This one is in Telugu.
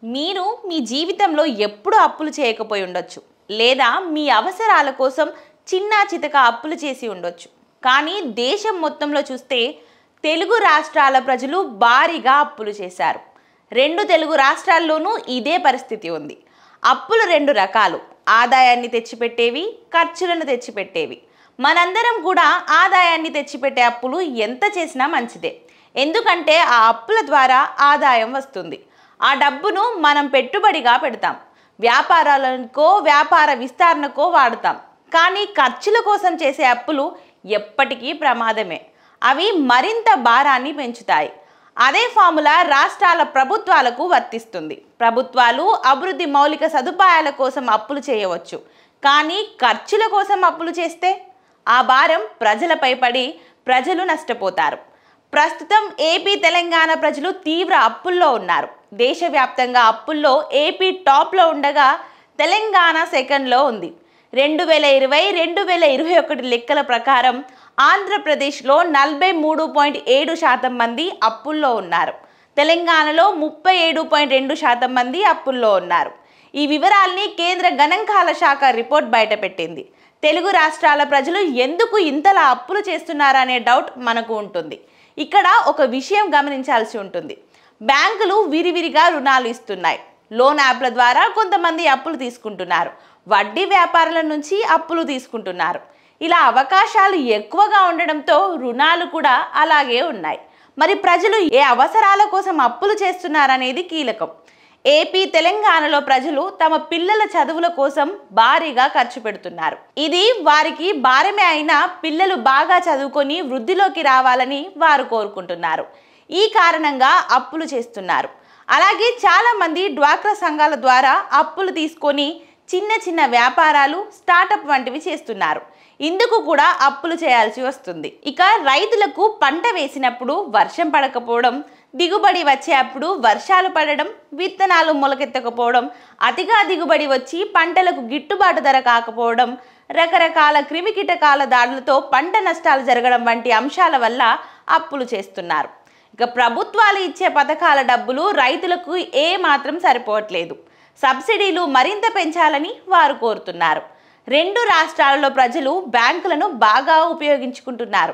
మీరు మీ జీవితంలో ఎప్పుడు అప్పులు చేయకపోయి ఉండొచ్చు, లేదా మీ అవసరాల కోసం చిన్న చితక అప్పులు చేసి ఉండొచ్చు. కానీ దేశం మొత్తంలో చూస్తే తెలుగు రాష్ట్రాల ప్రజలు భారీగా అప్పులు చేశారు. రెండు తెలుగు రాష్ట్రాల్లోనూ ఇదే పరిస్థితి ఉంది. అప్పులు రెండు రకాలు: ఆదాయాన్ని తెచ్చిపెట్టేవి, ఖర్చులను తెచ్చిపెట్టేవి. మనందరం కూడా ఆదాయాన్ని తెచ్చిపెట్టే అప్పులు ఎంత చేసినా మంచిదే. ఎందుకంటే ఆ అప్పుల ద్వారా ఆదాయం వస్తుంది. ఆ డబ్బును మనం పెట్టుబడిగా పెడతాం, వ్యాపారాలకో వ్యాపార విస్తరణకో వాడతాం. కానీ ఖర్చుల కోసం చేసే అప్పులు ఎప్పటికీ ప్రమాదమే. అవి మరింత భారాన్ని పెంచుతాయి. అదే ఫార్ములా రాష్ట్రాల ప్రభుత్వాలకు వర్తిస్తుంది. ప్రభుత్వాలు అభివృద్ధి మౌలిక సదుపాయాల కోసం అప్పులు చేయవచ్చు, కానీ ఖర్చుల కోసం అప్పులు చేస్తే ఆ భారం ప్రజలపై పడి ప్రజలు నష్టపోతారు. ప్రస్తుతం ఏపీ తెలంగాణ ప్రజలు తీవ్ర అప్పుల్లో ఉన్నారు. దేశవ్యాప్తంగా అప్పుల్లో ఏపీ టాప్లో ఉండగా తెలంగాణ సెకండ్లో ఉంది. 2020-2021 లెక్కల ప్రకారం ఆంధ్రప్రదేశ్లో 43.7% మంది అప్పుల్లో ఉన్నారు. తెలంగాణలో 37.2% మంది అప్పుల్లో ఉన్నారు. ఈ వివరాల్ని కేంద్ర గణాంకాల శాఖ రిపోర్ట్ బయటపెట్టింది. తెలుగు రాష్ట్రాల ప్రజలు ఎందుకు ఇంతలా అప్పులు చేస్తున్నారనే డౌట్ మనకు ఉంటుంది. ఇక్కడ ఒక విషయం గమనించాల్సి ఉంటుంది. బ్యాంకులు విరివిరిగా రుణాలు ఇస్తున్నాయి. లోన్ యాప్ల ద్వారా కొంతమంది అప్పులు తీసుకుంటున్నారు. వడ్డీ వ్యాపారాల నుంచి అప్పులు తీసుకుంటున్నారు. ఇలా అవకాశాలు ఎక్కువగా ఉండడంతో రుణాలు కూడా అలాగే ఉన్నాయి. మరి ప్రజలు ఏ అవసరాల కోసం అప్పులు చేస్తున్నారనేది కీలకం. ఏపీ తెలంగాణలో ప్రజలు తమ పిల్లల చదువుల కోసం భారీగా ఖర్చు పెడుతున్నారు. ఇది వారికి భారమే అయినా పిల్లలు బాగా చదువుకొని వృద్ధిలోకి రావాలని వారు కోరుకుంటున్నారు. ఈ కారణంగా అప్పులు చేస్తున్నారు. అలాగే చాలా మంది డ్వాక్రా సంఘాల ద్వారా అప్పులు తీసుకొని చిన్న చిన్న వ్యాపారాలు, స్టార్టప్ వంటివి చేస్తున్నారు. ఇందుకు కూడా అప్పులు చేయాల్సి వస్తుంది. ఇక రైతులకు పంట వేసినప్పుడు వర్షం పడకపోవడం, దిగుబడి వచ్చేటప్పుడు వర్షాలు పడడం, విత్తనాలు మొలకెత్తకపోవడం, అతిగా దిగుబడి వచ్చి పంటలకు గిట్టుబాటు ధర కాకపోవడం, రకరకాల క్రిమికీటకాల దాడులతో పంట నష్టాలు జరగడం వంటి అంశాల వల్ల అప్పులు చేస్తున్నారు. ఇక ప్రభుత్వాలు ఇచ్చే పథకాల డబ్బులు రైతులకు ఏమాత్రం సరిపోవట్లేదు. సబ్సిడీలు మరింత పెంచాలని వారు కోరుతున్నారు. రెండు రాష్ట్రాలలో ప్రజలు బ్యాంకులను బాగా ఉపయోగించుకుంటున్నారు.